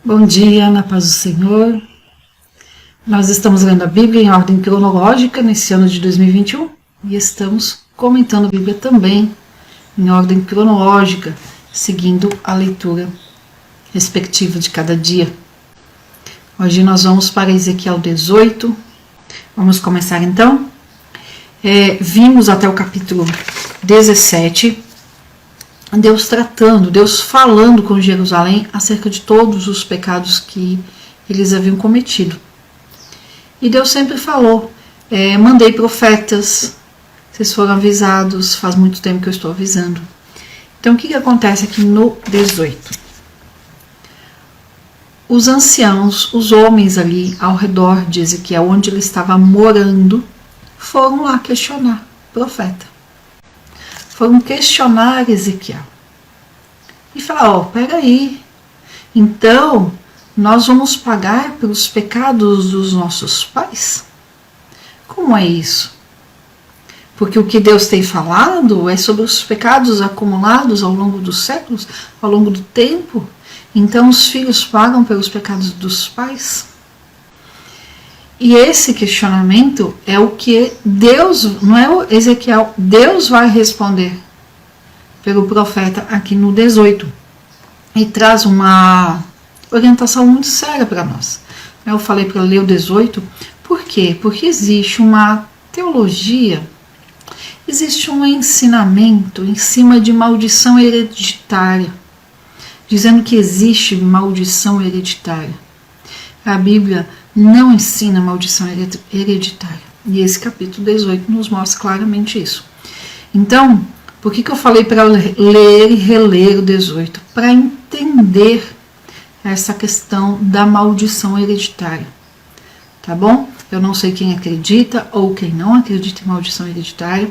Bom dia, na paz do Senhor. Nós estamos lendo a Bíblia em ordem cronológica nesse ano de 2021 e estamos comentando a Bíblia também em ordem cronológica, seguindo a leitura respectiva de cada dia. Hoje nós vamos para Ezequiel 18. Vamos começar então. Vimos até o capítulo 17, Deus tratando, Deus falando com Jerusalém acerca de todos os pecados que eles haviam cometido. E Deus sempre falou, mandei profetas, vocês foram avisados, faz muito tempo que eu estou avisando. Então o que acontece aqui no 18? Os anciãos, os homens ali ao redor de Ezequiel, onde ele estava morando, foram lá questionar o profeta. Foram questionar Ezequiel. E falar, peraí, então nós vamos pagar pelos pecados dos nossos pais? Como é isso? Porque o que Deus tem falado é sobre os pecados acumulados ao longo dos séculos, ao longo do tempo. Então os filhos pagam pelos pecados dos pais? E esse questionamento é o que Deus, não é o Ezequiel, Deus vai responder pelo profeta aqui no 18. E traz uma orientação muito séria para nós. Eu falei para ler o 18, por quê? Porque existe uma teologia, existe um ensinamento em cima de maldição hereditária, dizendo que existe maldição hereditária. A Bíblia não ensina maldição hereditária. E esse capítulo 18 nos mostra claramente isso. Então, por que eu falei para ler e reler o 18? Para entender essa questão da maldição hereditária. Tá bom? Eu não sei quem acredita ou quem não acredita em maldição hereditária.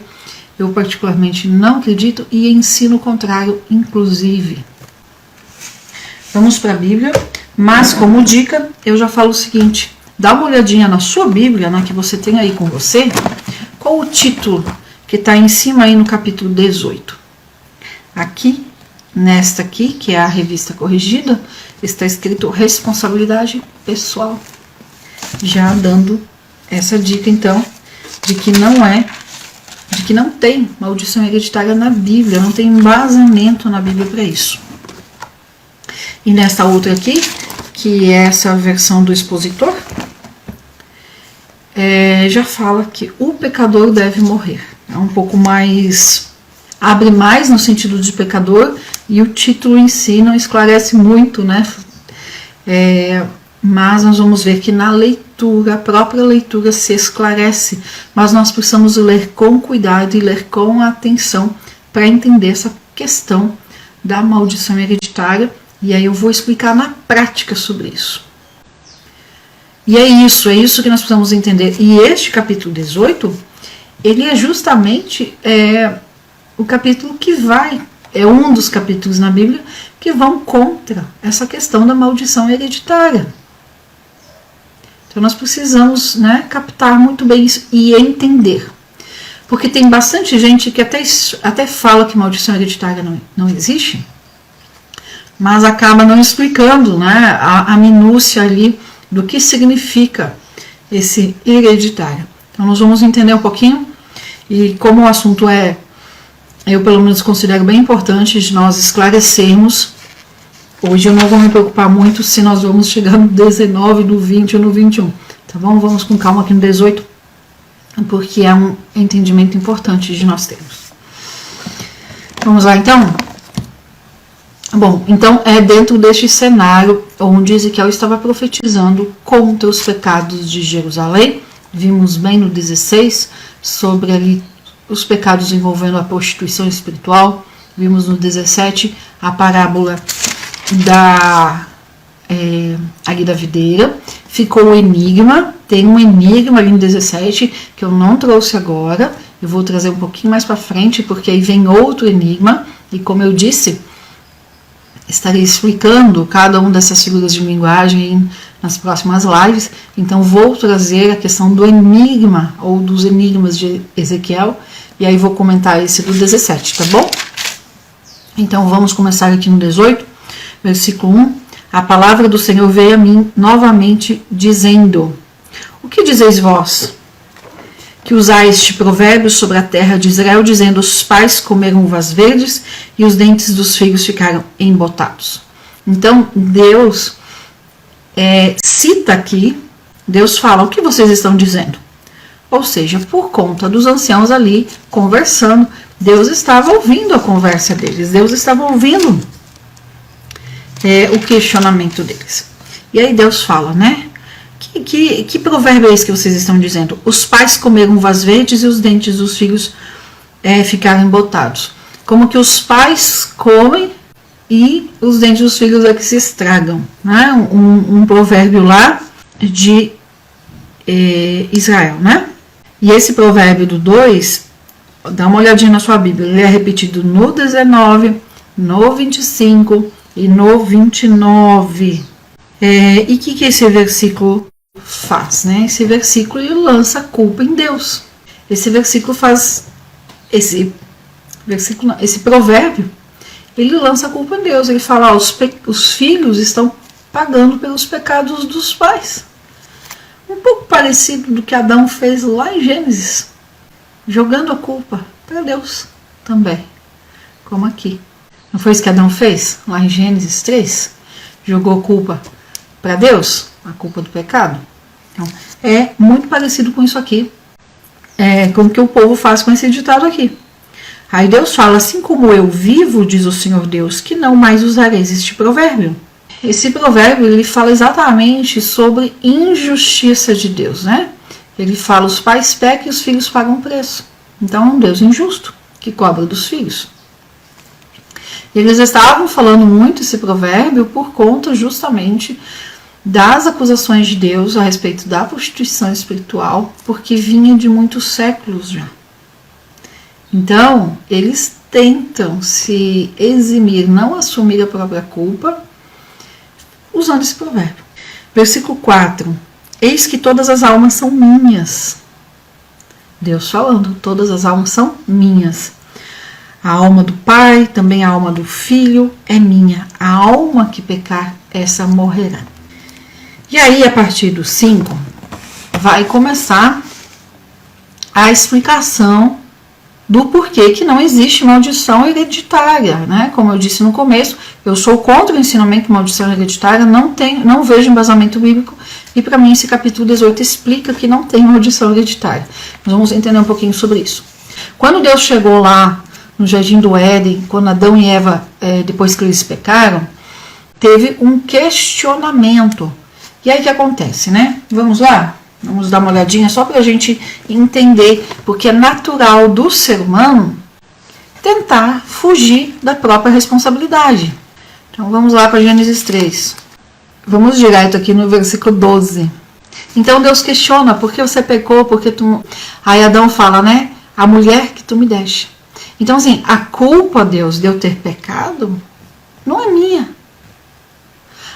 Eu particularmente não acredito e ensino o contrário, inclusive. Vamos para a Bíblia. Mas, como dica, eu já falo o seguinte, dá uma olhadinha na sua Bíblia, na que você tem aí com você, qual o título que está em cima aí no capítulo 18. Aqui, nesta aqui, que é a revista corrigida, está escrito responsabilidade pessoal. Já dando essa dica, então, de que não tem maldição hereditária na Bíblia, não tem embasamento na Bíblia para isso. E nesta outra aqui, que é essa versão do expositor, já fala que o pecador deve morrer. É um pouco mais, abre mais no sentido de pecador, e o título em si não esclarece muito, né? Mas nós vamos ver que na leitura, a própria leitura se esclarece, mas nós precisamos ler com cuidado e ler com atenção para entender essa questão da maldição hereditária. E aí eu vou explicar na prática sobre isso. E é isso que nós precisamos entender. E este capítulo 18, ele é justamente o capítulo que é um dos capítulos na Bíblia que vão contra essa questão da maldição hereditária. Então nós precisamos, captar muito bem isso e entender. Porque tem bastante gente que até fala que maldição hereditária não existe, mas acaba não explicando, a minúcia ali do que significa esse hereditário. Então nós vamos entender um pouquinho, e como o assunto eu pelo menos considero bem importante de nós esclarecermos, hoje eu não vou me preocupar muito se nós vamos chegar no 19, no 20 ou no 21, tá bom? Vamos com calma aqui no 18, porque é um entendimento importante de nós termos. Vamos lá então? Bom, então é dentro deste cenário onde Ezequiel estava profetizando contra os pecados de Jerusalém. Vimos bem no 16 sobre ali os pecados envolvendo a prostituição espiritual. Vimos no 17 a parábola ali da videira. Ficou o enigma, tem um enigma ali no 17 que eu não trouxe agora. Eu vou trazer um pouquinho mais para frente porque aí vem outro enigma e como eu disse, estarei explicando cada uma dessas figuras de linguagem nas próximas lives, então vou trazer a questão do enigma, ou dos enigmas de Ezequiel, e aí vou comentar esse do 17, tá bom? Então vamos começar aqui no 18, versículo 1. A palavra do Senhor veio a mim novamente, dizendo: o que dizeis vós? Que usais este provérbio sobre a terra de Israel, dizendo: os pais comeram uvas verdes e os dentes dos filhos ficaram embotados. Então, Deus cita aqui, Deus fala: o que vocês estão dizendo? Ou seja, por conta dos anciãos ali conversando, Deus estava ouvindo a conversa deles, Deus estava ouvindo o questionamento deles. E aí Deus fala, né? Que provérbio é esse que vocês estão dizendo? Os pais comeram uvas verdes e os dentes dos filhos ficaram embotados. Como que os pais comem e os dentes dos filhos é que se estragam, né? Um provérbio lá de Israel, né? E esse provérbio do 2, dá uma olhadinha na sua Bíblia, ele é repetido no 19, no 25 e no 29. E o que esse versículo faz, né? Esse versículo ele lança a culpa em Deus. Esse versículo faz, esse provérbio, ele lança a culpa em Deus. Ele fala: os filhos estão pagando pelos pecados dos pais. Um pouco parecido do que Adão fez lá em Gênesis, jogando a culpa para Deus também, como aqui. Não foi isso que Adão fez lá em Gênesis 3? Jogou a culpa para Deus, a culpa do pecado. Então, é muito parecido com isso aqui, com o que o povo faz com esse ditado aqui. Aí Deus fala: assim como eu vivo, diz o Senhor Deus, que não mais usareis este provérbio. Esse provérbio ele fala exatamente sobre injustiça de Deus, né? Ele fala: os pais pecam e os filhos pagam preço. Então é um Deus injusto que cobra dos filhos. Eles estavam falando muito esse provérbio por conta justamente das acusações de Deus a respeito da prostituição espiritual, porque vinha de muitos séculos já. Então, eles tentam se eximir, não assumir a própria culpa, usando esse provérbio. Versículo 4. Eis que todas as almas são minhas. Deus falando: todas as almas são minhas. A alma do pai, também a alma do filho é minha. A alma que pecar, essa morrerá. E aí, a partir do 5, vai começar a explicação do porquê que não existe maldição hereditária, né? Como eu disse no começo, eu sou contra o ensinamento de maldição hereditária, não vejo embasamento bíblico, e para mim esse capítulo 18 explica que não tem maldição hereditária. Nós vamos entender um pouquinho sobre isso. Quando Deus chegou lá no Jardim do Éden, quando Adão e Eva, depois que eles pecaram, teve um questionamento. E aí o que acontece, né? Vamos lá? Vamos dar uma olhadinha só para a gente entender, porque é natural do ser humano tentar fugir da própria responsabilidade. Então vamos lá para Gênesis 3. Vamos direto aqui no versículo 12. Então Deus questiona: por que você pecou? Porque tu... Aí Adão fala, né? A mulher que tu me deste. Então assim, a culpa, Deus, de eu ter pecado não é minha.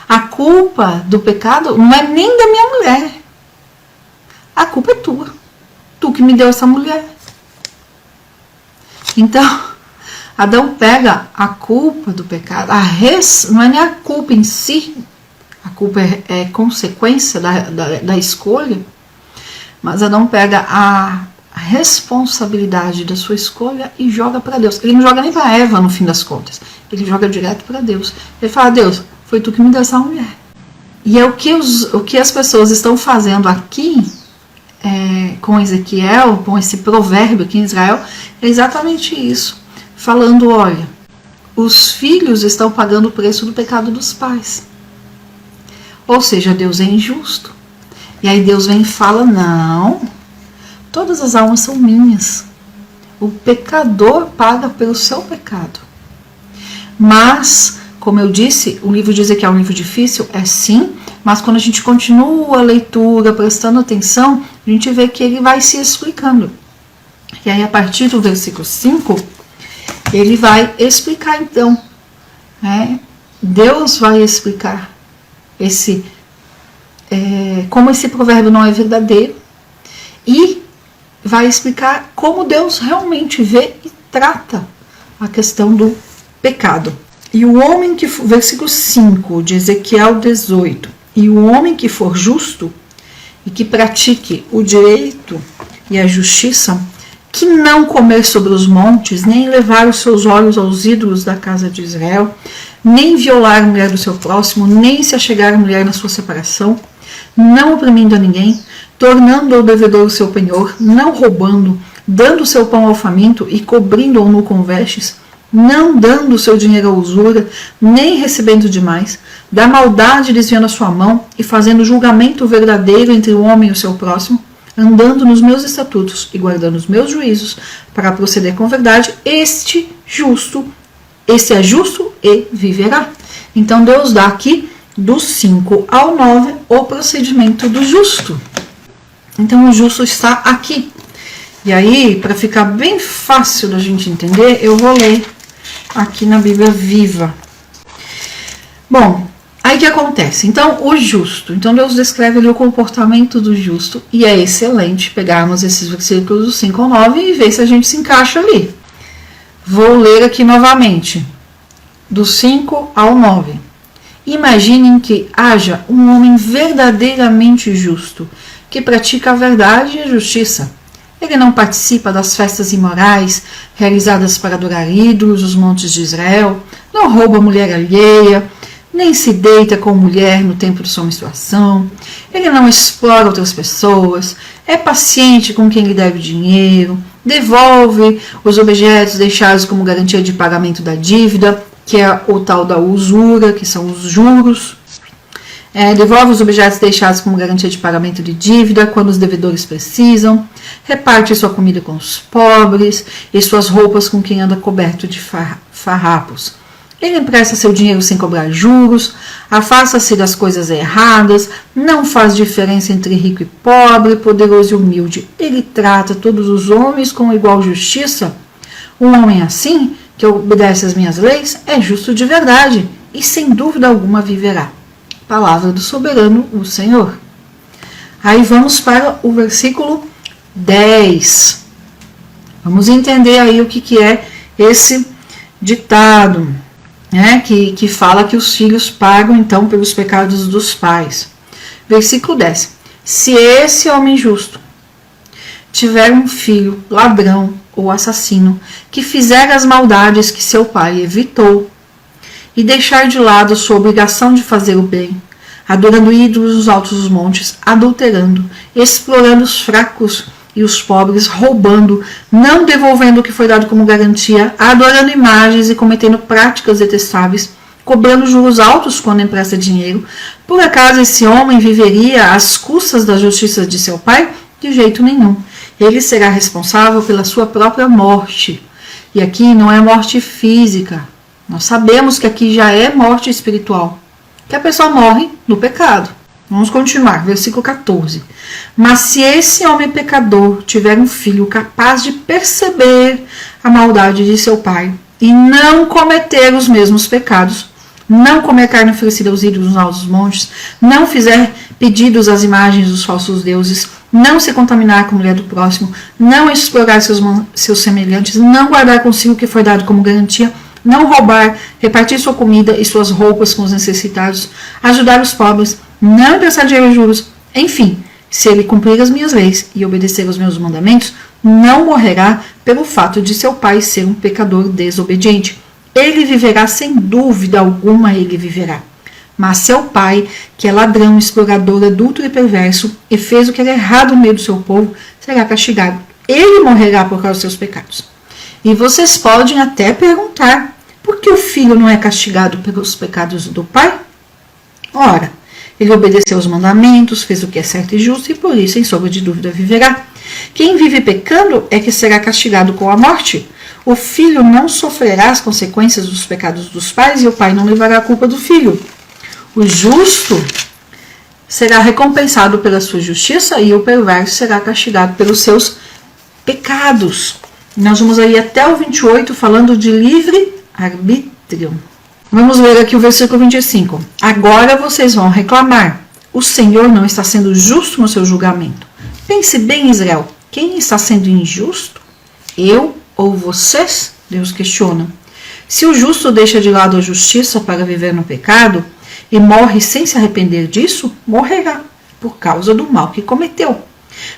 A culpa do pecado não é nem da minha mulher. A culpa é tua. Tu que me deu essa mulher. Então, Adão pega a culpa do pecado. Não é nem a culpa em si. A culpa é consequência da escolha. Mas Adão pega a responsabilidade da sua escolha e joga para Deus. Ele não joga nem para Eva, no fim das contas. Ele joga direto para Deus. Ele fala: Deus, foi tu que me deu essa mulher. E é o que as pessoas estão fazendo aqui, com Ezequiel, com esse provérbio aqui em Israel, é exatamente isso. Falando: olha, os filhos estão pagando o preço do pecado dos pais. Ou seja, Deus é injusto. E aí Deus vem e fala: não, todas as almas são minhas. O pecador paga pelo seu pecado. Mas, como eu disse, o livro de Ezequiel é um livro difícil, sim, mas quando a gente continua a leitura, prestando atenção, a gente vê que ele vai se explicando. E aí, a partir do versículo 5, ele vai explicar, então, Deus vai explicar como esse provérbio não é verdadeiro, e vai explicar como Deus realmente vê e trata a questão do pecado. E o homem que for, versículo 5 de Ezequiel 18, e o homem que for justo e que pratique o direito e a justiça, que não comer sobre os montes, nem levar os seus olhos aos ídolos da casa de Israel, nem violar a mulher do seu próximo, nem se achegar a mulher na sua separação, não oprimindo a ninguém, tornando ao devedor o seu penhor, não roubando, dando o seu pão ao faminto e cobrindo-o nu com vestes, não dando o seu dinheiro à usura, nem recebendo demais, da maldade desviando a sua mão e fazendo julgamento verdadeiro entre o homem e o seu próximo, andando nos meus estatutos e guardando os meus juízos para proceder com verdade, este é justo e viverá. Então Deus dá aqui do 5 ao 9 o procedimento do justo. Então o justo está aqui. E aí, para ficar bem fácil da gente entender, eu vou ler aqui na Bíblia Viva. Bom, aí o que acontece? Então, o justo. Então, Deus descreve ali o comportamento do justo. E é excelente pegarmos esses versículos do 5 ao 9 e ver se a gente se encaixa ali. Vou ler aqui novamente. Do 5 ao 9. Imaginem que haja um homem verdadeiramente justo, que pratica a verdade e a justiça. Ele não participa das festas imorais realizadas para adorar ídolos nos montes de Israel, não rouba a mulher alheia, nem se deita com mulher no tempo de sua menstruação, ele não explora outras pessoas, é paciente com quem lhe deve dinheiro, devolve os objetos deixados como garantia de pagamento da dívida, que é o tal da usura, que são os juros. Devolve os objetos deixados como garantia de pagamento de dívida quando os devedores precisam, reparte sua comida com os pobres e suas roupas com quem anda coberto de farrapos. Ele empresta seu dinheiro sem cobrar juros, afasta-se das coisas erradas, não faz diferença entre rico e pobre, poderoso e humilde. Ele trata todos os homens com igual justiça. Um homem assim, que obedece às minhas leis, é justo de verdade e sem dúvida alguma viverá. Palavra do soberano, o Senhor. Aí vamos para o versículo 10. Vamos entender aí o que é esse ditado, né, que fala que os filhos pagam então pelos pecados dos pais. Versículo 10. Se esse homem justo tiver um filho ladrão ou assassino que fizer as maldades que seu pai evitou, e deixar de lado sua obrigação de fazer o bem, adorando ídolos nos altos dos montes, adulterando, explorando os fracos e os pobres, roubando, não devolvendo o que foi dado como garantia, adorando imagens e cometendo práticas detestáveis, cobrando juros altos quando empresta dinheiro, por acaso esse homem viveria às custas da justiça de seu pai? De jeito nenhum. Ele será responsável pela sua própria morte. E aqui não é morte física. Nós sabemos que aqui já é morte espiritual, que a pessoa morre no pecado. Vamos continuar, versículo 14. Mas se esse homem pecador tiver um filho capaz de perceber a maldade de seu pai e não cometer os mesmos pecados, não comer carne oferecida aos ídolos aos montes, não fizer pedidos às imagens dos falsos deuses, não se contaminar com a mulher do próximo, não explorar seus semelhantes, não guardar consigo o que foi dado como garantia, não roubar, repartir sua comida e suas roupas com os necessitados, ajudar os pobres, não emprestar dinheiro em juros, enfim, se ele cumprir as minhas leis e obedecer aos meus mandamentos, não morrerá pelo fato de seu pai ser um pecador desobediente. Ele viverá, sem dúvida alguma ele viverá. Mas seu pai, que é ladrão, explorador, adúltero e perverso, e fez o que era errado no meio do seu povo, será castigado. Ele morrerá por causa dos seus pecados. E vocês podem até perguntar, por que o filho não é castigado pelos pecados do pai? Ora, ele obedeceu aos mandamentos, fez o que é certo e justo, e por isso, sem sombra de dúvida, viverá. Quem vive pecando é que será castigado com a morte. O filho não sofrerá as consequências dos pecados dos pais, e o pai não levará a culpa do filho. O justo será recompensado pela sua justiça, e o perverso será castigado pelos seus pecados. Nós vamos aí até o 28, falando de livre-arbítrio. Vamos ler aqui o versículo 25. Agora vocês vão reclamar. O Senhor não está sendo justo no seu julgamento. Pense bem, Israel. Quem está sendo injusto? Eu ou vocês? Deus questiona. Se o justo deixa de lado a justiça para viver no pecado e morre sem se arrepender disso, morrerá por causa do mal que cometeu.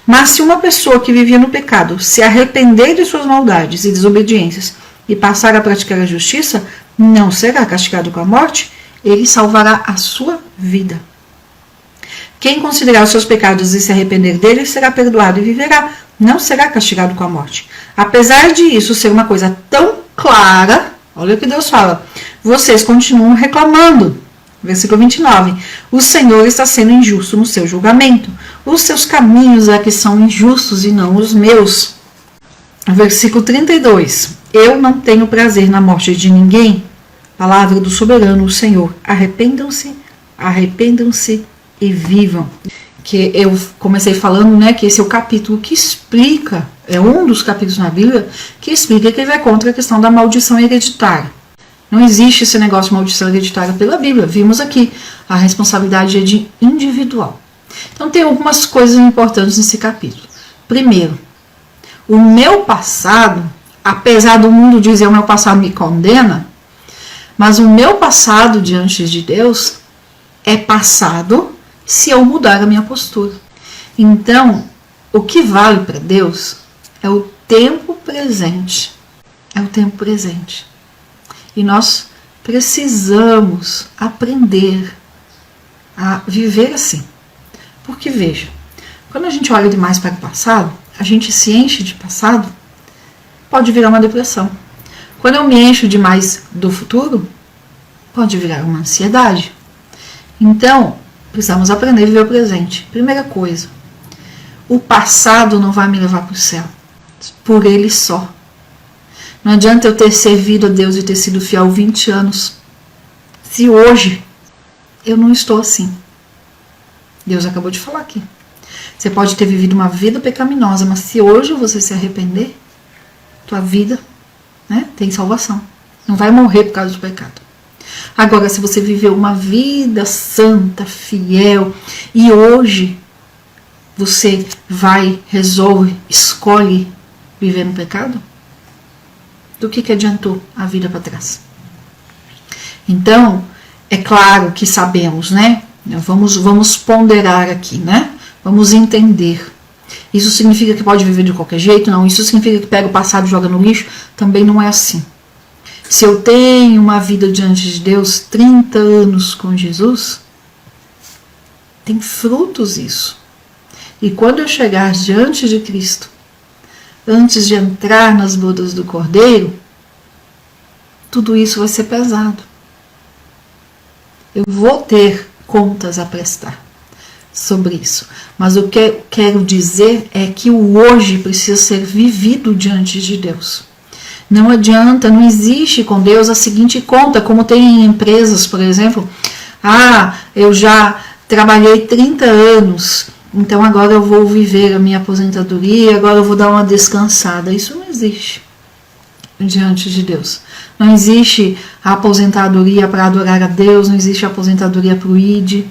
Mas se uma pessoa que vivia no pecado se arrepender de suas maldades e desobediências e passar a praticar a justiça, não será castigado com a morte, ele salvará a sua vida. Quem considerar os seus pecados e se arrepender deles será perdoado e viverá, não será castigado com a morte. Apesar de isso ser uma coisa tão clara, olha o que Deus fala, vocês continuam reclamando. Versículo 29. O Senhor está sendo injusto no seu julgamento. Os seus caminhos é que são injustos e não os meus. Versículo 32. Eu não tenho prazer na morte de ninguém. Palavra do soberano, o Senhor. Arrependam-se, arrependam-se e vivam. Que eu comecei falando, né, que esse é o capítulo que explica, é um dos capítulos na Bíblia, que explica que vai contra a questão da maldição hereditária. Não existe esse negócio de maldição hereditária pela Bíblia. Vimos aqui, a responsabilidade é de individual. Então tem algumas coisas importantes nesse capítulo. Primeiro, o meu passado, apesar do mundo dizer o meu passado me condena, mas o meu passado diante de Deus é passado se eu mudar a minha postura. Então, o que vale para Deus é o tempo presente. É o tempo presente. E nós precisamos aprender a viver assim. Porque, veja, quando a gente olha demais para o passado, a gente se enche de passado, pode virar uma depressão. Quando eu me encho demais do futuro, pode virar uma ansiedade. Então, precisamos aprender a viver o presente. Primeira coisa, o passado não vai me levar para o céu, por ele só. Não adianta eu ter servido a Deus e ter sido fiel 20 anos, se hoje eu não estou assim. Deus acabou de falar aqui. Você pode ter vivido uma vida pecaminosa, mas se hoje você se arrepender, tua vida, né, tem salvação. Não vai morrer por causa do pecado. Agora, se você viveu uma vida santa, fiel, e hoje você vai, resolve, escolhe viver no pecado, do que adiantou a vida para trás? Então, é claro que sabemos, né? Vamos ponderar aqui, né? Vamos entender. Isso significa que pode viver de qualquer jeito? Não. Isso significa que pega o passado e joga no lixo? Também não é assim. Se eu tenho uma vida diante de Deus, 30 anos com Jesus, tem frutos isso. E quando eu chegar diante de Cristo, antes de entrar nas bodas do Cordeiro, tudo isso vai ser pesado. Eu vou ter contas a prestar sobre isso. Mas o que eu quero dizer é que o hoje precisa ser vivido diante de Deus. Não adianta, não existe com Deus a seguinte conta, como tem em empresas, por exemplo. Eu já trabalhei 30 anos, então agora eu vou viver a minha aposentadoria, agora eu vou dar uma descansada. Isso não existe diante de Deus. Não existe a aposentadoria para adorar a Deus, não existe a aposentadoria para o ID,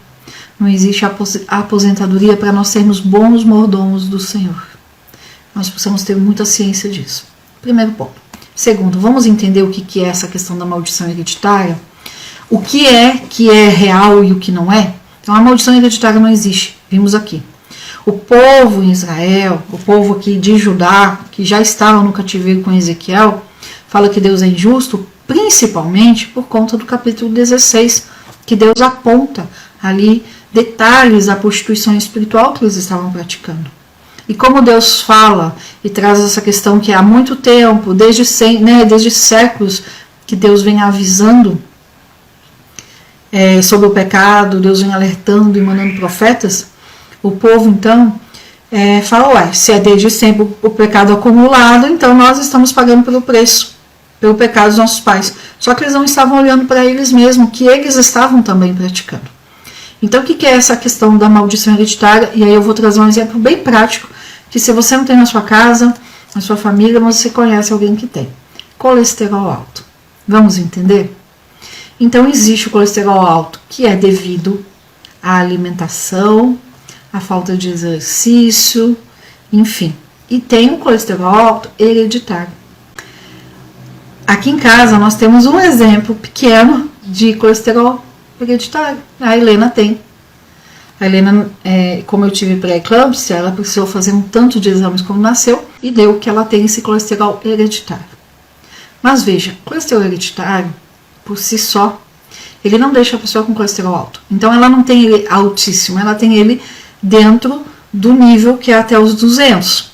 não existe a aposentadoria para nós sermos bons mordomos do Senhor. Nós precisamos ter muita ciência disso. Primeiro ponto. Segundo, vamos entender o que é essa questão da maldição hereditária? O que é real e o que não é? Então, a maldição hereditária não existe. Vimos aqui. O povo em Israel, o povo aqui de Judá, que já estava no cativeiro com Ezequiel, fala que Deus é injusto, principalmente por conta do capítulo 16, que Deus aponta ali detalhes da prostituição espiritual que eles estavam praticando. E como Deus fala e traz essa questão que há muito tempo, desde séculos, que Deus vem avisando sobre o pecado, Deus vem alertando e mandando profetas, o povo então fala, se é desde sempre o pecado acumulado, então nós estamos pagando pelo preço, pelo pecado dos nossos pais. Só que eles não estavam olhando para eles mesmos, que eles estavam também praticando. Então, o que é essa questão da maldição hereditária? E aí eu vou trazer um exemplo bem prático, que se você não tem na sua casa, na sua família, mas você conhece alguém que tem. Colesterol alto. Vamos entender? Então, existe o colesterol alto, que é devido à alimentação, à falta de exercício, enfim. E tem o colesterol alto hereditário. Aqui em casa nós temos um exemplo pequeno de colesterol hereditário. A Helena tem. A Helena, como eu tive pré-eclâmpsia, ela precisou fazer um tanto de exames quando nasceu e deu que ela tem esse colesterol hereditário. Mas veja, colesterol hereditário, por si só, ele não deixa a pessoa com colesterol alto. Então ela não tem ele altíssimo, ela tem ele dentro do nível que é até os 200.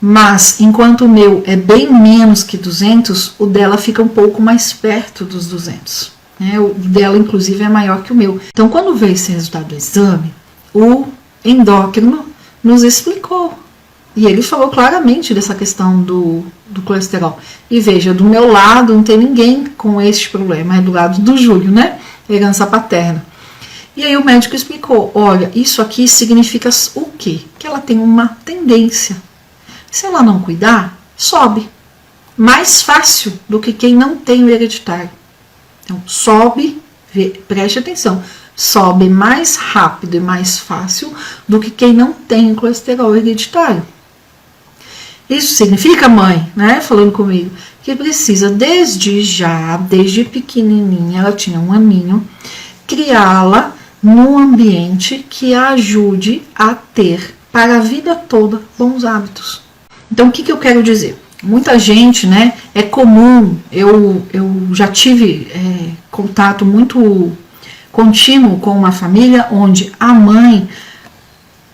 Mas, enquanto o meu é bem menos que 200, o dela fica um pouco mais perto dos 200. Né? O dela, inclusive, é maior que o meu. Então, quando veio esse resultado do exame, o endócrino nos explicou. E ele falou claramente dessa questão do colesterol. E veja, do meu lado não tem ninguém com este problema, é do lado do Júlio, né? Herança paterna. E aí o médico explicou, olha, isso aqui significa o quê? Que ela tem uma tendência. Se ela não cuidar, sobe. Mais fácil do que quem não tem o hereditário. Então, sobe, preste atenção, sobe mais rápido e mais fácil do que quem não tem o colesterol hereditário. Isso significa, mãe, né, falando comigo, que precisa desde pequenininha, ela tinha 1 aninho, criá-la num ambiente que a ajude a ter, para a vida toda, bons hábitos. Então, o que eu quero dizer? Muita gente, né, é comum, eu já tive contato muito contínuo com uma família onde a mãe,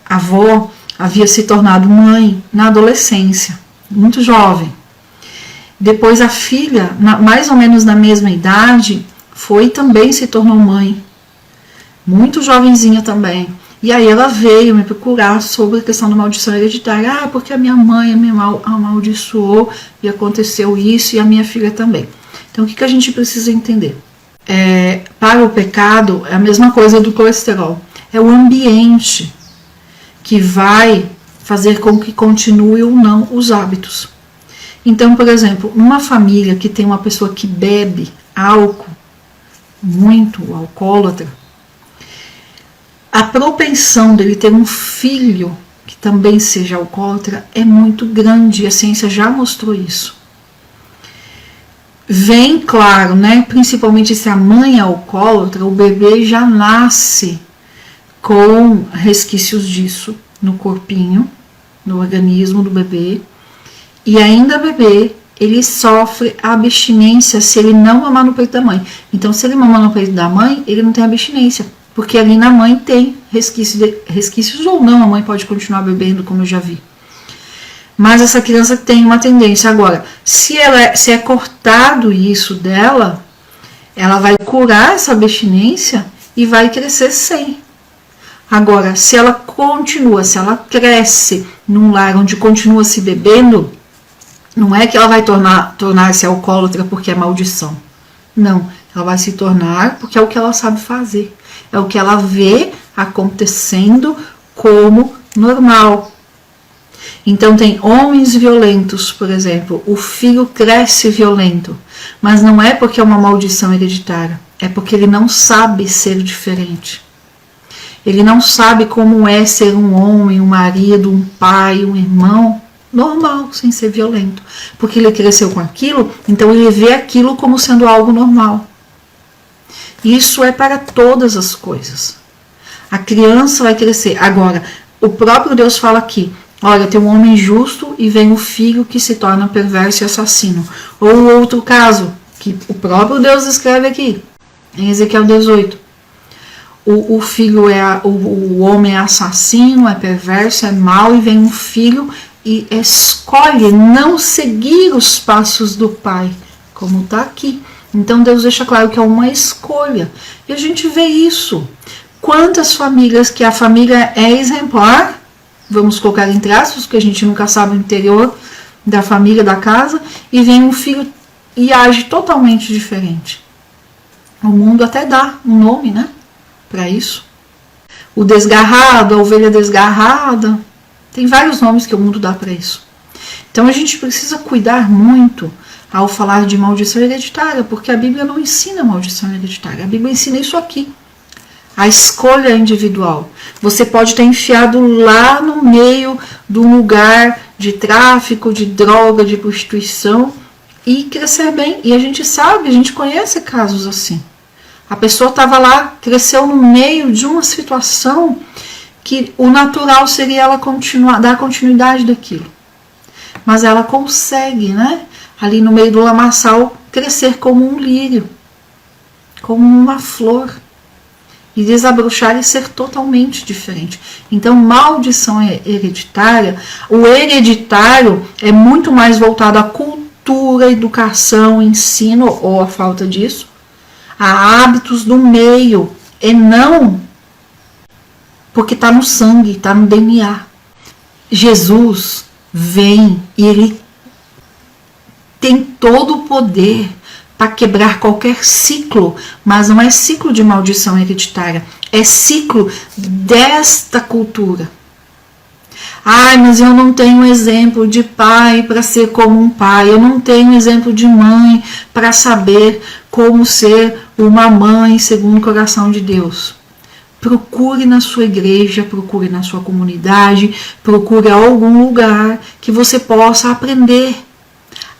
a avó, havia se tornado mãe na adolescência, muito jovem. Depois a filha, mais ou menos na mesma idade, também se tornou mãe, muito jovenzinha também. E aí ela veio me procurar sobre a questão da maldição hereditária. Porque a minha mãe me amaldiçoou e aconteceu isso e a minha filha também. Então o que a gente precisa entender? Para o pecado é a mesma coisa do colesterol. É o ambiente que vai fazer com que continue ou não os hábitos. Então, por exemplo, numa família que tem uma pessoa que bebe álcool, muito alcoólatra, a propensão dele ter um filho que também seja alcoólatra é muito grande, a ciência já mostrou isso. Vem, claro, né, principalmente se a mãe é alcoólatra, o bebê já nasce com resquícios disso no corpinho, no organismo do bebê, e ainda bebê, ele sofre abstinência se ele não mamar no peito da mãe. Então, se ele mamar no peito da mãe, ele não tem abstinência. Porque ali na mãe tem resquícios ou não, a mãe pode continuar bebendo, como eu já vi. Mas essa criança tem uma tendência. Agora, se é cortado isso dela, ela vai curar essa abstinência e vai crescer sem. Agora, se ela cresce num lar onde continua se bebendo, não é que ela vai tornar-se alcoólatra porque é maldição. Não, ela vai se tornar porque é o que ela sabe fazer. É o que ela vê acontecendo como normal. Então tem homens violentos, por exemplo, o filho cresce violento, mas não é porque é uma maldição hereditária, é porque ele não sabe ser diferente. Ele não sabe como é ser um homem, um marido, um pai, um irmão normal, sem ser violento. Porque ele cresceu com aquilo, então ele vê aquilo como sendo algo normal. Isso é para todas as coisas. A criança vai crescer. Agora, o próprio Deus fala aqui, olha, tem um homem justo e vem o filho que se torna perverso e assassino. Ou outro caso, que o próprio Deus escreve aqui, em Ezequiel 18. O filho o homem é assassino, é perverso, é mau, e vem um filho e escolhe não seguir os passos do pai, como está aqui. Então Deus deixa claro que é uma escolha. E a gente vê isso. Quantas famílias que a família é exemplar, vamos colocar entre aspas, porque a gente nunca sabe o interior da família, da casa, e vem um filho e age totalmente diferente. O mundo até dá um nome, né, para isso. O desgarrado, a ovelha desgarrada, tem vários nomes que o mundo dá para isso. Então a gente precisa cuidar muito ao falar de maldição hereditária, porque a Bíblia não ensina maldição hereditária, a Bíblia ensina isso aqui, a escolha individual. Você pode estar enfiado lá no meio de um lugar de tráfico, de droga, de prostituição, e crescer bem. E a gente sabe, a gente conhece casos assim. A pessoa estava lá, cresceu no meio de uma situação que o natural seria ela continuar, dar continuidade daquilo. Mas ela consegue, né? Ali no meio do lamaçal, crescer como um lírio, como uma flor, e desabrochar e ser totalmente diferente. Então, maldição hereditária, o hereditário é muito mais voltado à cultura, educação, ensino, ou a falta disso, a hábitos do meio, e não porque está no sangue, está no DNA. Jesus vem e ele tem todo o poder para quebrar qualquer ciclo, mas não é ciclo de maldição hereditária, é ciclo desta cultura. Ai, mas eu não tenho exemplo de pai para ser como um pai, eu não tenho exemplo de mãe para saber como ser uma mãe segundo o coração de Deus. Procure na sua igreja, procure na sua comunidade, procure algum lugar que você possa aprender.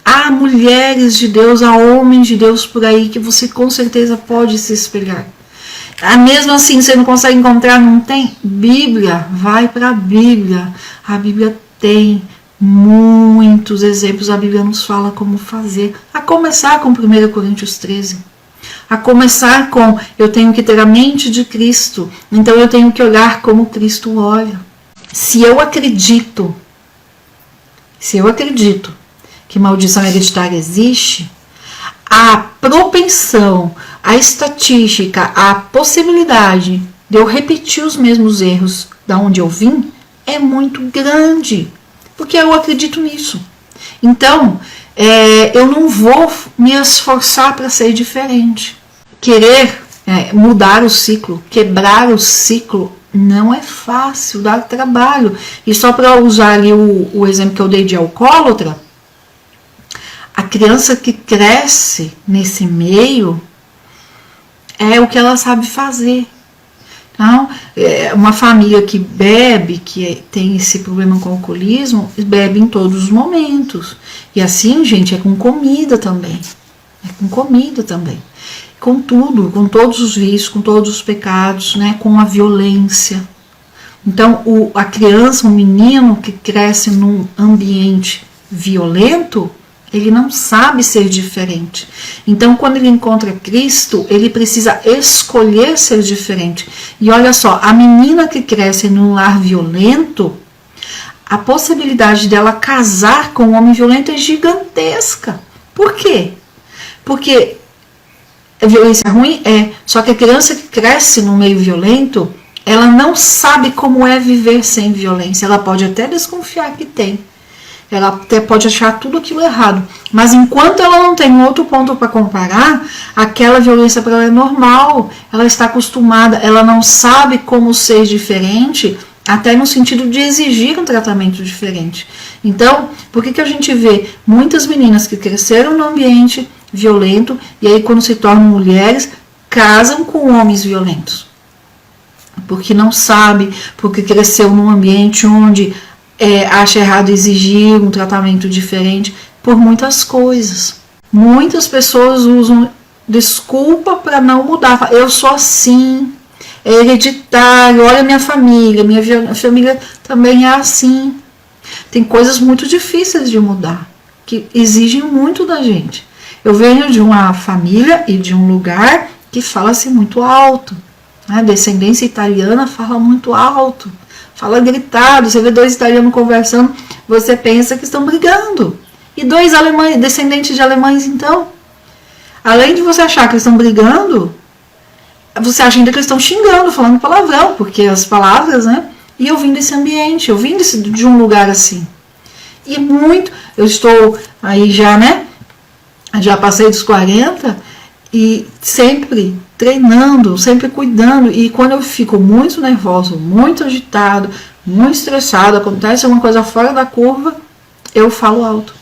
Há mulheres de Deus, há homens de Deus por aí que você com certeza pode se espelhar. Mesmo assim, você não consegue encontrar, não tem? Bíblia, vai para a Bíblia. A Bíblia tem muitos exemplos, a Bíblia nos fala como fazer. A começar com 1 Coríntios 13. A começar com, eu tenho que ter a mente de Cristo, então eu tenho que olhar como Cristo olha. Se eu acredito que maldição hereditária existe, a propensão, a estatística, a possibilidade de eu repetir os mesmos erros da onde eu vim é muito grande, porque eu acredito nisso. Então, eu não vou me esforçar para ser diferente. Querer mudar o ciclo, quebrar o ciclo, não é fácil, dá trabalho. E só para usar ali o exemplo que eu dei de alcoólatra, a criança que cresce nesse meio é o que ela sabe fazer. Então, uma família que bebe, que tem esse problema com o alcoolismo, bebe em todos os momentos. E assim, gente, é com comida também. Com tudo, com todos os vícios, com todos os pecados, né? Com a violência. Então, a criança, um menino que cresce num ambiente violento, ele não sabe ser diferente. Então, quando ele encontra Cristo, ele precisa escolher ser diferente. E olha só, a menina que cresce num lar violento, a possibilidade dela casar com um homem violento é gigantesca. Por quê? Porque a violência ruim só que a criança que cresce num meio violento, ela não sabe como é viver sem violência. Ela pode até desconfiar que tem. Ela até pode achar tudo aquilo errado. Mas enquanto ela não tem um outro ponto para comparar, aquela violência para ela é normal. Ela está acostumada, ela não sabe como ser diferente, até no sentido de exigir um tratamento diferente. Então, por que a gente vê muitas meninas que cresceram num ambiente violento e aí quando se tornam mulheres, casam com homens violentos? Porque não sabe, porque cresceu num ambiente onde acha errado exigir um tratamento diferente, por muitas coisas. Muitas pessoas usam desculpa para não mudar. Eu sou assim, é hereditário, olha minha família família também é assim. Tem coisas muito difíceis de mudar, que exigem muito da gente. Eu venho de uma família e de um lugar que fala-se muito alto. A descendência italiana fala muito alto. Fala gritado, você vê dois italianos conversando, você pensa que estão brigando. E dois alemães, descendentes de alemães, então, além de você achar que eles estão brigando, você acha ainda que eles estão xingando, falando palavrão, porque as palavras, né? E eu vim desse ambiente, eu vim de um lugar assim. E muito, eu estou aí já, né? Já passei dos 40 e sempre treinando, sempre cuidando, e quando eu fico muito nervoso, muito agitado, muito estressado, acontece alguma coisa fora da curva, eu falo alto.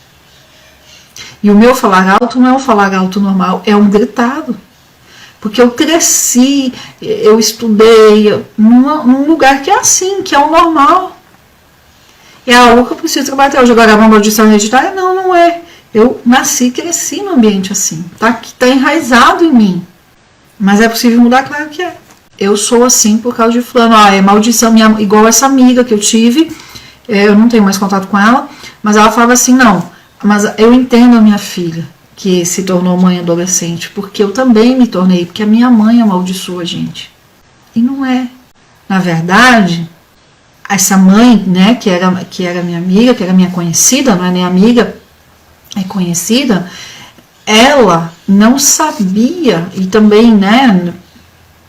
E o meu falar alto não é um falar alto normal, é um gritado. Porque eu cresci, eu estudei num lugar que é assim, que é o normal. É algo que eu preciso trabalhar até hoje. Agora, a maldição hereditária? Não, não é. Eu nasci e cresci num ambiente assim. Tá enraizado em mim. Mas é possível mudar? Claro que é. Eu sou assim por causa de fulano. É maldição minha, igual essa amiga que eu tive. Eu não tenho mais contato com ela. Mas ela falava assim, não. Mas eu entendo a minha filha, que se tornou mãe adolescente. Porque eu também me tornei. Porque a minha mãe amaldiçoa a gente. E não é. Na verdade, essa mãe, né, que era minha amiga, que era minha conhecida, não é nem amiga, é conhecida, ela não sabia e também, né,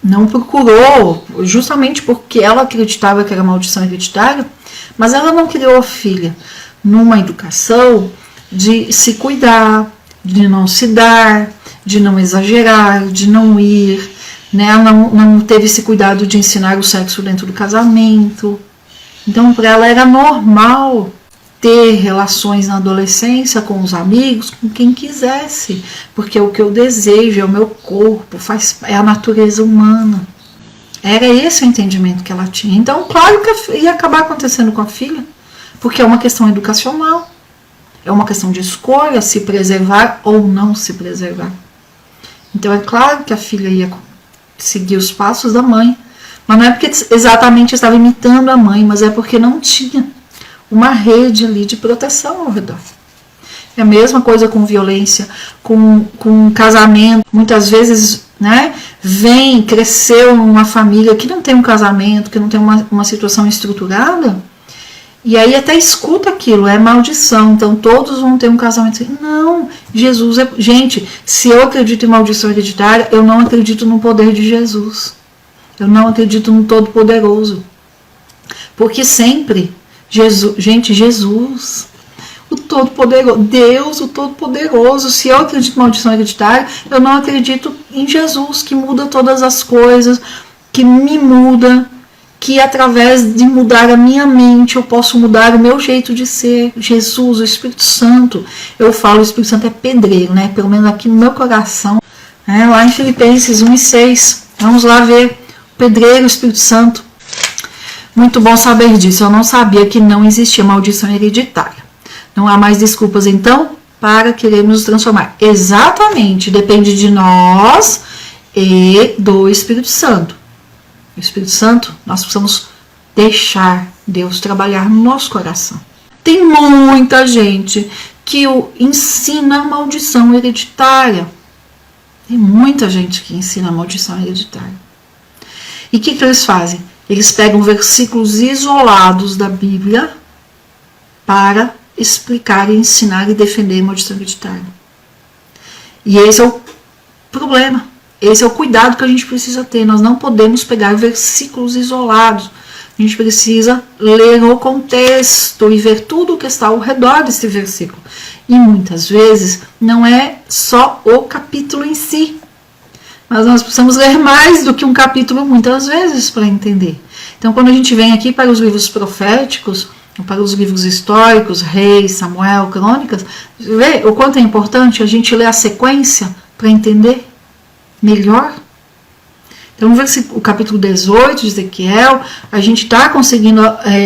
não procurou, justamente porque ela acreditava que era maldição hereditária, mas ela não criou a filha numa educação de se cuidar, de não se dar, de não exagerar, de não ir, né, ela não teve esse cuidado de ensinar o sexo dentro do casamento. Então, para ela era normal ter relações na adolescência com os amigos, com quem quisesse, porque é o que eu desejo, é o meu corpo, é a natureza humana. Era esse o entendimento que ela tinha. Então, claro que ia acabar acontecendo com a filha, porque é uma questão educacional, é uma questão de escolha, se preservar ou não se preservar. Então, é claro que a filha ia seguir os passos da mãe, mas não é porque exatamente estava imitando a mãe, mas é porque não tinha uma rede ali de proteção ao redor. É a mesma coisa com violência, com casamento. Muitas vezes, né, cresceu numa família que não tem um casamento, que não tem uma situação estruturada, e aí até escuta aquilo, é maldição, então todos vão ter um casamento. Não, Jesus é... Gente, se eu acredito em maldição hereditária, eu não acredito no poder de Jesus. Eu não acredito no Todo-Poderoso. Porque sempre, Jesus, o Todo-Poderoso, Deus, o Todo-Poderoso. Se eu acredito em maldição hereditária, eu não acredito em Jesus, que muda todas as coisas, que me muda, que através de mudar a minha mente, eu posso mudar o meu jeito de ser. Jesus, o Espírito Santo. Eu falo, o Espírito Santo é pedreiro, né? Pelo menos aqui no meu coração. Lá em Filipenses 1:6. Vamos lá ver. Pedreiro, Espírito Santo. Muito bom saber disso. Eu não sabia que não existia maldição hereditária. Não há mais desculpas, então, para querermos nos transformar. Exatamente. Depende de nós e do Espírito Santo. O Espírito Santo, nós precisamos deixar Deus trabalhar no nosso coração. Tem muita gente que ensina a maldição hereditária. Tem muita gente que ensina a maldição hereditária. E o que eles fazem? Eles pegam versículos isolados da Bíblia para explicar, ensinar e defender a maldição hereditária. E esse é o problema. Esse é o cuidado que a gente precisa ter. Nós não podemos pegar versículos isolados. A gente precisa ler o contexto e ver tudo o que está ao redor desse versículo. E muitas vezes não é só o capítulo em si. Mas nós precisamos ler mais do que um capítulo muitas vezes para entender. Então, quando a gente vem aqui para os livros proféticos, para os livros históricos, Reis, Samuel, Crônicas, vê o quanto é importante a gente ler a sequência para entender melhor. Então, o capítulo 18 de Ezequiel, a gente está conseguindo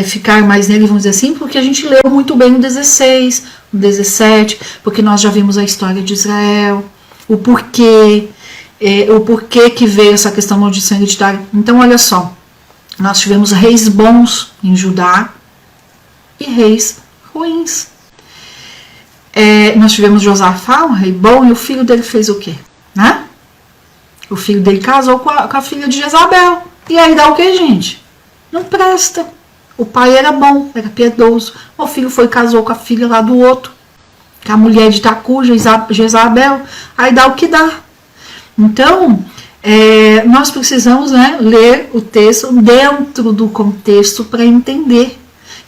ficar mais nele, vamos dizer assim, porque a gente leu muito bem o 16, o 17, porque nós já vimos a história de Israel, o porquê que veio essa questão da maldição hereditária. Então, olha só, nós tivemos reis bons em Judá e reis ruins. Nós tivemos Josafá, um rei bom, e o filho dele fez o quê? Né? O filho dele casou com a filha de Jezabel. E aí dá o que, gente? Não presta. O pai era bom, era piedoso. O filho foi e casou com a filha lá do outro, com a mulher de Tacu, Jezabel. Aí dá o que dá. Então, nós precisamos, né, ler o texto dentro do contexto para entender.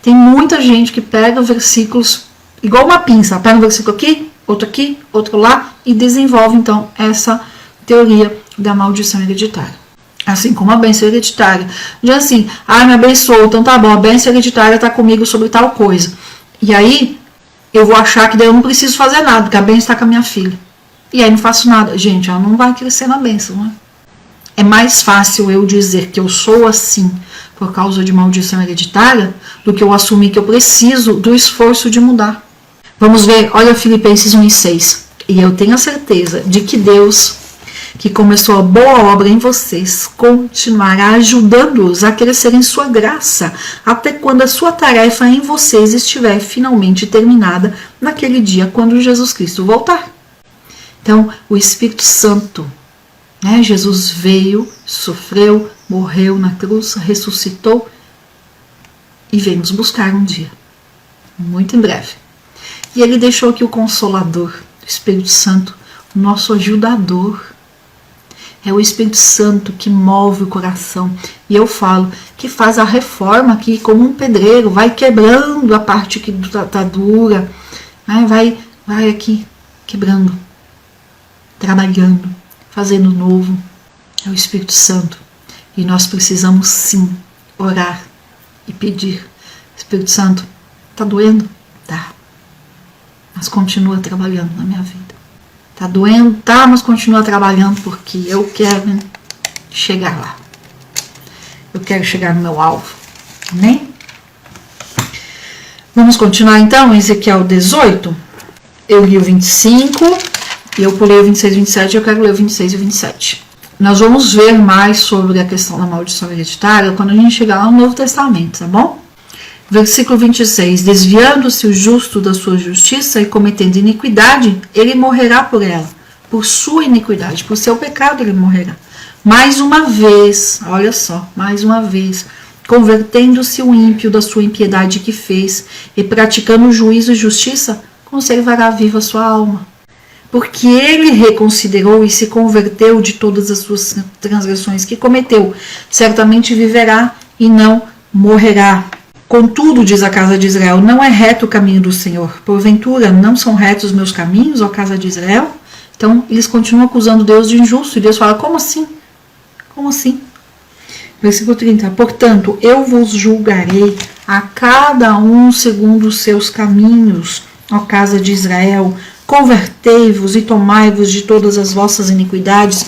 Tem muita gente que pega versículos igual uma pinça, pega um versículo aqui, outro lá, e desenvolve, então, essa teoria da maldição hereditária. Assim como a bênção hereditária. Já assim, me abençoou, então tá bom, a bênção hereditária está comigo sobre tal coisa. E aí, eu vou achar que daí eu não preciso fazer nada, porque a bênção está com a minha filha. E aí não faço nada. Gente, ela não vai crescer na bênção, né? É mais fácil eu dizer que eu sou assim por causa de maldição hereditária do que eu assumir que eu preciso do esforço de mudar. Vamos ver, olha Filipenses 1:6. E eu tenho a certeza de que Deus, que começou a boa obra em vocês, continuará ajudando-os a crescer em sua graça, até quando a sua tarefa em vocês estiver finalmente terminada naquele dia, quando Jesus Cristo voltar. Então, o Espírito Santo, né? Jesus veio, sofreu, morreu na cruz, ressuscitou e veio nos buscar um dia, muito em breve. E ele deixou aqui o Consolador, o Espírito Santo, o nosso ajudador. É o Espírito Santo que move o coração. E eu falo que faz a reforma aqui como um pedreiro, vai quebrando a parte que está dura, né? vai aqui quebrando, trabalhando, fazendo novo. É o Espírito Santo. E nós precisamos sim orar e pedir. Espírito Santo, está doendo? Tá. Mas continua trabalhando na minha vida. Tá doendo? Tá, mas continua trabalhando porque eu quero chegar lá. Eu quero chegar no meu alvo. Amém? Vamos continuar então, Ezequiel 18. Eu li o 25 e eu pulei o 26 e 27 e eu quero ler o 26 e 27. Nós vamos ver mais sobre a questão da maldição hereditária quando a gente chegar lá no Novo Testamento, tá bom? Versículo 26. Desviando-se o justo da sua justiça e cometendo iniquidade, ele morrerá por ela. Por sua iniquidade, por seu pecado ele morrerá. Mais uma vez, olha só, mais uma vez, convertendo-se o ímpio da sua impiedade que fez e praticando juízo e justiça, conservará viva a sua alma. Porque ele reconsiderou e se converteu de todas as suas transgressões que cometeu, certamente viverá e não morrerá. Contudo, diz a casa de Israel, não é reto o caminho do Senhor. Porventura, não são retos os meus caminhos, ó casa de Israel? Então, eles continuam acusando Deus de injusto. E Deus fala, como assim? Como assim? Versículo 30. Portanto, eu vos julgarei a cada um segundo os seus caminhos, ó casa de Israel. Convertei-vos e tomai-vos de todas as vossas iniquidades,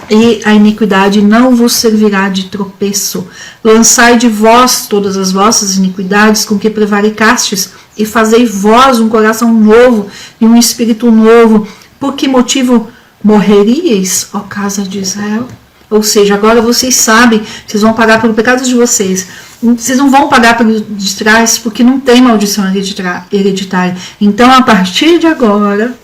e a iniquidade não vos servirá de tropeço. Lançai de vós todas as vossas iniquidades com que prevaricastes, e fazei vós um coração novo e um espírito novo. Por que motivo morreríeis, ó casa de Israel? Ou seja, agora vocês sabem, vocês vão pagar pelo pecado de vocês. Vocês não vão pagar pelo de trás, porque não tem maldição hereditária. Então, a partir de agora,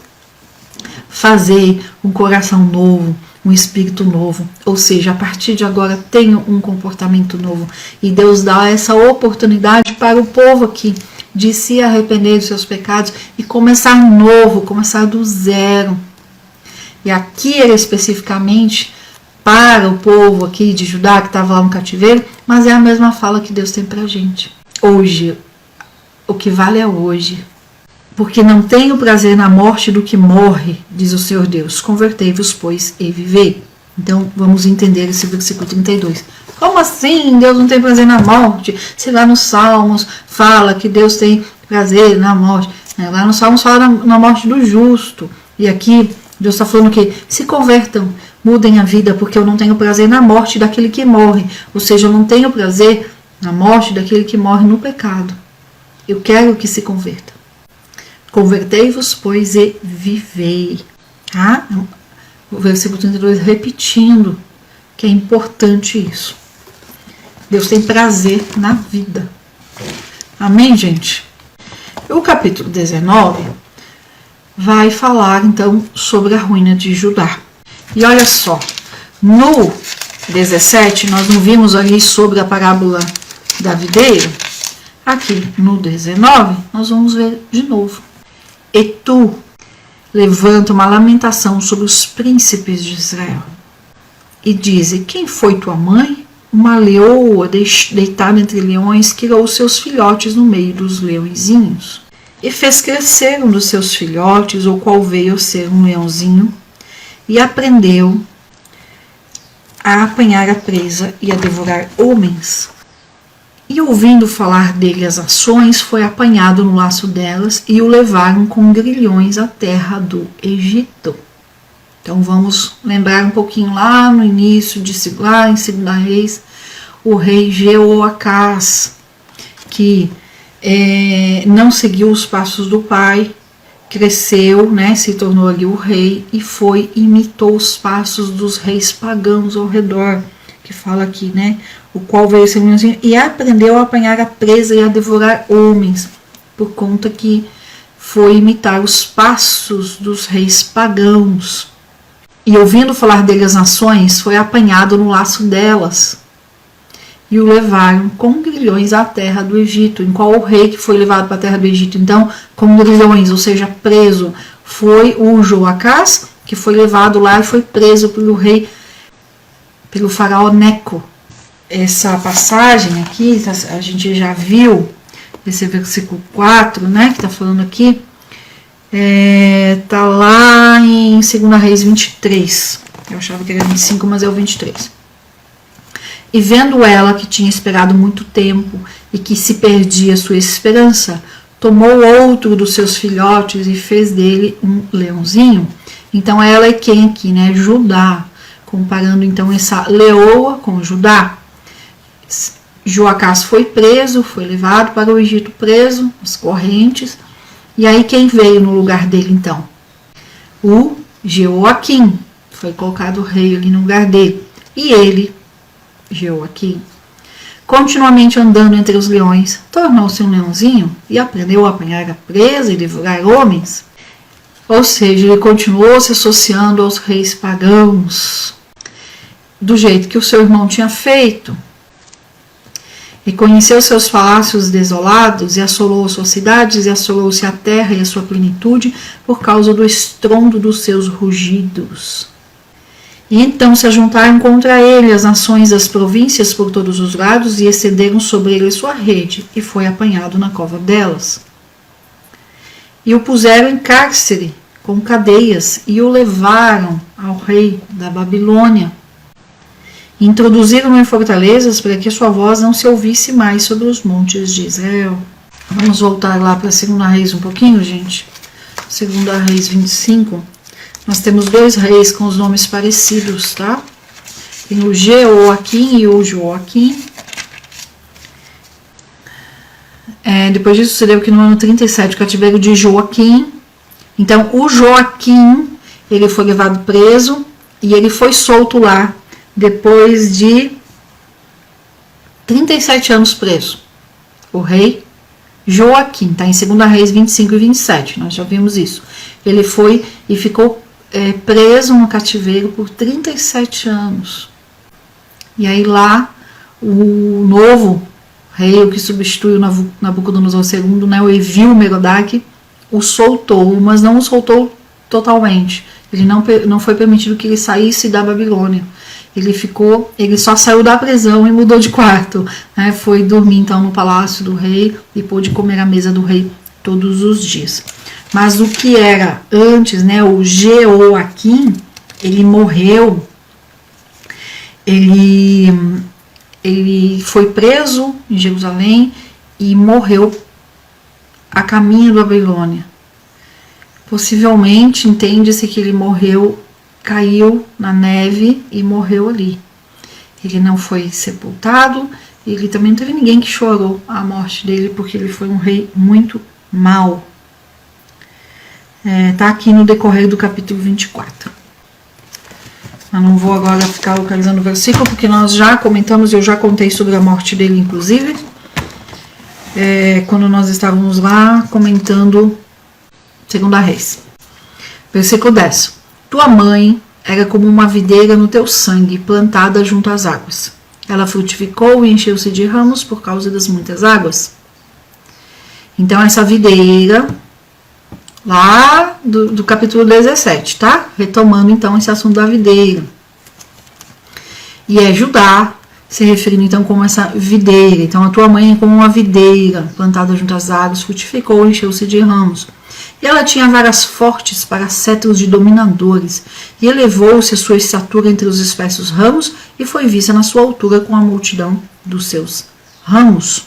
fazei um coração novo, um espírito novo, ou seja, a partir de agora tenha um comportamento novo. E Deus dá essa oportunidade para o povo aqui de se arrepender dos seus pecados e começar novo, começar do zero. E aqui era especificamente para o povo aqui de Judá que estava lá no cativeiro, mas é a mesma fala que Deus tem para a gente. Hoje, o que vale é hoje. Porque não tenho prazer na morte do que morre, diz o Senhor Deus. Convertei-vos, pois, e vivei. Então, vamos entender esse versículo 32. Como assim Deus não tem prazer na morte? Se lá nos Salmos fala que Deus tem prazer na morte. Lá nos Salmos fala na morte do justo. E aqui Deus está falando que se convertam, mudem a vida, porque eu não tenho prazer na morte daquele que morre. Ou seja, eu não tenho prazer na morte daquele que morre no pecado. Eu quero que se converta. Convertei-vos, pois, e vivei. Tá? O versículo 32 repetindo que é importante isso. Deus tem prazer na vida. Amém, gente? O capítulo 19 vai falar, então, sobre a ruína de Judá. E olha só, no 17, nós não vimos ali sobre a parábola da videira. Aqui, no 19, nós vamos ver de novo. E tu levanta uma lamentação sobre os príncipes de Israel. E diz, quem foi tua mãe? Uma leoa deitada entre leões, criou seus filhotes no meio dos leõezinhos. E fez crescer um dos seus filhotes, o qual veio a ser um leãozinho, e aprendeu a apanhar a presa e a devorar homens. E ouvindo falar dele as ações, foi apanhado no laço delas e o levaram com grilhões à terra do Egito. Então vamos lembrar um pouquinho lá no início, lá em 2 Reis, o rei Jeoacás, que não seguiu os passos do pai, cresceu, né, se tornou ali o rei e imitou os passos dos reis pagãos ao redor, que fala aqui, né, o qual veio ser leãozinho e aprendeu a apanhar a presa e a devorar homens, por conta que foi imitar os passos dos reis pagãos. E ouvindo falar dele as nações, foi apanhado no laço delas e o levaram com grilhões à terra do Egito. Em qual o rei que foi levado para a terra do Egito, então, com grilhões, ou seja, preso, foi o Joacás, que foi levado lá e foi preso pelo rei, pelo faraó Neco. Essa passagem aqui, a gente já viu, esse versículo 4, né, que está falando aqui, tá lá em 2 Reis 23. Eu achava que era 25, mas é o 23. E vendo ela que tinha esperado muito tempo e que se perdia sua esperança, tomou outro dos seus filhotes e fez dele um leãozinho. Então ela é quem aqui, né? Judá, comparando então essa leoa com Judá. Joacás foi preso, foi levado para o Egito preso, as correntes. E aí quem veio no lugar dele então? O Jeoaquim, foi colocado o rei ali no lugar dele. E ele, Jeoaquim, continuamente andando entre os leões, tornou-se um leãozinho e aprendeu a apanhar a presa e devorar homens. Ou seja, ele continuou se associando aos reis pagãos, do jeito que o seu irmão tinha feito. Reconheceu seus palácios desolados e assolou suas cidades e assolou-se a terra e a sua plenitude por causa do estrondo dos seus rugidos. E então se ajuntaram contra ele as nações das províncias por todos os lados e estenderam sobre ele sua rede, e foi apanhado na cova delas. E o puseram em cárcere, com cadeias, e o levaram ao rei da Babilônia. Introduziram-no em fortalezas para que sua voz não se ouvisse mais sobre os montes de Israel. Vamos voltar lá para 2 Reis um pouquinho, gente. 2 Reis 25. Nós temos dois reis com os nomes parecidos, tá? Tem o Jeoaquim e o Joaquim. Depois disso, sucedeu que no ano 37, o cativeiro de Joaquim. Então, o Joaquim, ele foi levado preso e ele foi solto lá depois de 37 anos preso. O rei Joaquim, está em 2 Reis 25 e 27, nós já vimos isso. Ele foi e ficou preso no cativeiro por 37 anos. E aí lá, o novo rei, o que substituiu Nabucodonosor II, né, o Evil-Merodach, o soltou, mas não o soltou totalmente. Ele não foi permitido que ele saísse da Babilônia. Ele só saiu da prisão e mudou de quarto, né? Foi dormir então no palácio do rei e pôde comer à mesa do rei todos os dias. Mas o que era antes, né, o Jeoaquim, ele morreu, ele foi preso em Jerusalém e morreu a caminho da Babilônia. Possivelmente, entende-se que ele morreu, caiu na neve e morreu ali. Ele não foi sepultado, ele também não teve ninguém que chorou a morte dele, porque ele foi um rei muito mau. Tá aqui no decorrer do capítulo 24. Eu não vou agora ficar localizando o versículo, porque nós já comentamos, eu já contei sobre a morte dele, inclusive, quando nós estávamos lá comentando 2 Reis. Versículo 10. Tua mãe era como uma videira no teu sangue, plantada junto às águas. Ela frutificou e encheu-se de ramos por causa das muitas águas. Então, essa videira, lá do capítulo 17, tá? Retomando, então, esse assunto da videira. E é Judá, se referindo, então, como essa videira. Então, a tua mãe é como uma videira, plantada junto às águas, frutificou e encheu-se de ramos. E ela tinha varas fortes para cetros de dominadores, e elevou-se a sua estatura entre os espessos ramos, e foi vista na sua altura com a multidão dos seus ramos.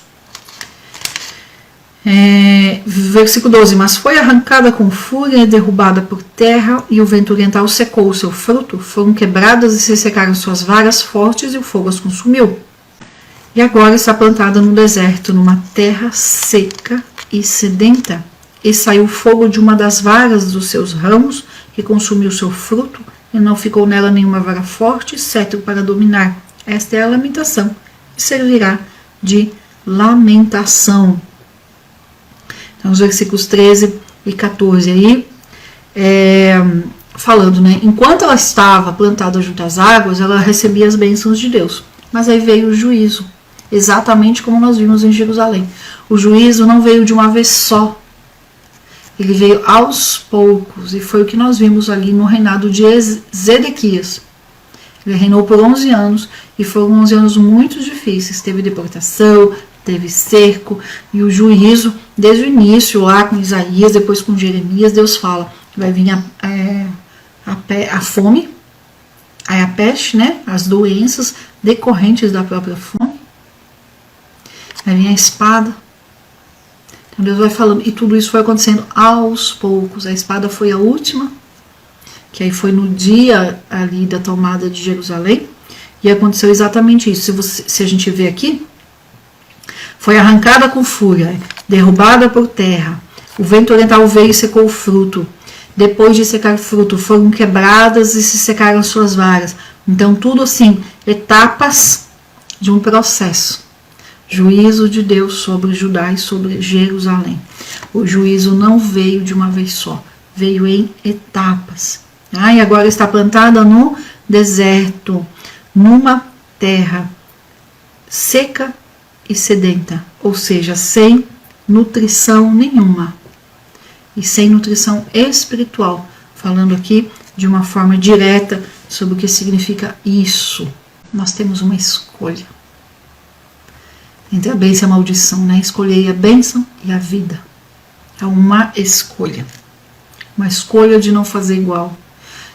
Versículo 12. Mas foi arrancada com fúria e derrubada por terra, e o vento oriental secou o seu fruto, foram quebradas e se secaram suas varas fortes, e o fogo as consumiu. E agora está plantada no deserto, numa terra seca e sedenta. e saiu fogo de uma das varas dos seus ramos, que consumiu seu fruto, e não ficou nela nenhuma vara forte, cetro para dominar. Esta é a lamentação, e servirá de lamentação. Então, os versículos 13 e 14 aí, falando, né? Enquanto ela estava plantada junto às águas, ela recebia as bênçãos de Deus. Mas aí veio o juízo, exatamente como nós vimos em Jerusalém. O juízo não veio de uma vez só. Ele veio aos poucos, e foi o que nós vimos ali no reinado de Zedequias. Ele reinou por 11 anos, e foram 11 anos muito difíceis. Teve deportação, teve cerco, e o juízo, desde o início, lá com Isaías, depois com Jeremias, Deus fala que vai vir a fome, aí a peste, né, as doenças decorrentes da própria fome, vai vir a espada. Então Deus vai falando, e tudo isso foi acontecendo aos poucos. A espada foi a última, que aí foi no dia ali da tomada de Jerusalém, e aconteceu exatamente isso. Se a gente vê aqui, foi arrancada com fúria, derrubada por terra, o vento oriental veio e secou o fruto. Depois de secar o fruto, foram quebradas e se secaram suas varas. Então, tudo assim, etapas de um processo. Juízo de Deus sobre Judá e sobre Jerusalém. O juízo não veio de uma vez só, veio em etapas. E agora está plantada no deserto, numa terra seca e sedenta, ou seja, sem nutrição nenhuma. E sem nutrição espiritual, falando aqui de uma forma direta sobre o que significa isso. Nós temos uma escolha entre a bênção e a maldição, né? Escolher a bênção e a vida. É uma escolha de não fazer igual,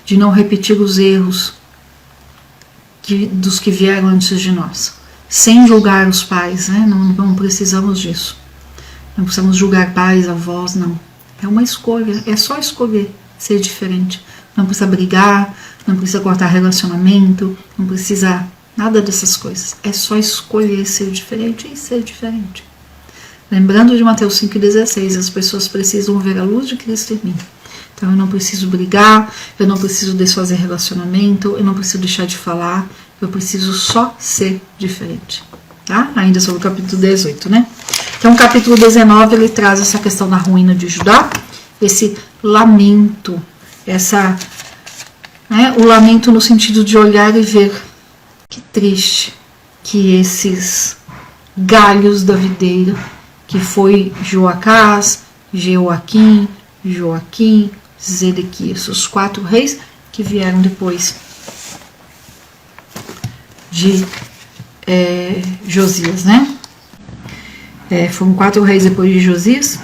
de não repetir os erros dos que vieram antes de nós, sem julgar os pais, né? Não precisamos disso, não precisamos julgar pais, avós, não. É uma escolha, é só escolher ser diferente. Não precisa brigar, não precisa cortar relacionamento, não precisa nada dessas coisas. É só escolher ser diferente e ser diferente. Lembrando de Mateus 5,16, as pessoas precisam ver a luz de Cristo em mim. Então eu não preciso brigar, eu não preciso desfazer relacionamento, eu não preciso deixar de falar, eu preciso só ser diferente. Tá? Ainda sobre o capítulo 18, né? Então o capítulo 19 ele traz essa questão da ruína de Judá, esse lamento, o lamento no sentido de olhar e ver que triste que esses galhos da videira, que foi Joacás, Jeoaquim, Joaquim, Zedequias, os 4 reis que vieram depois de Josias, né? Foram 4 reis depois de Josias.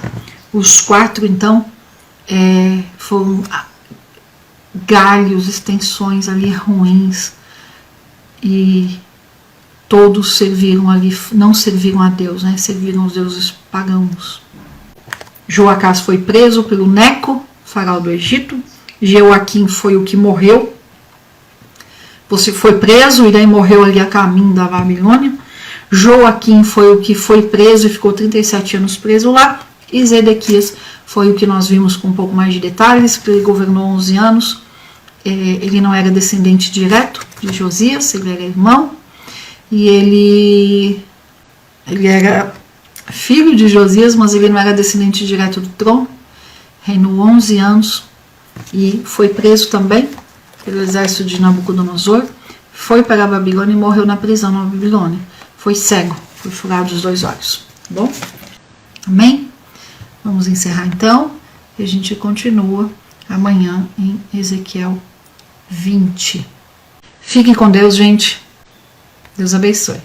Os 4, então, foram galhos, extensões ali ruins, e todos serviram ali, não serviram a Deus, né? Serviram os deuses pagãos. Joacás foi preso pelo Neco, faraó do Egito. Jeoaquim foi o que morreu. Você foi preso e daí morreu ali a caminho da Babilônia. Joaquim foi o que foi preso e ficou 37 anos preso lá. E Zedequias foi o que nós vimos com um pouco mais de detalhes, porque ele governou 11 anos. Ele não era descendente direto de Josias, ele era irmão. E ele era filho de Josias, mas ele não era descendente direto do trono. Reinou 11 anos e foi preso também pelo exército de Nabucodonosor. Foi para a Babilônia e morreu na prisão na Babilônia. Foi cego, foi furado os 2 olhos. Tá bom? Amém? Vamos encerrar então e a gente continua amanhã em Ezequiel 20. Fiquem com Deus, gente. Deus abençoe.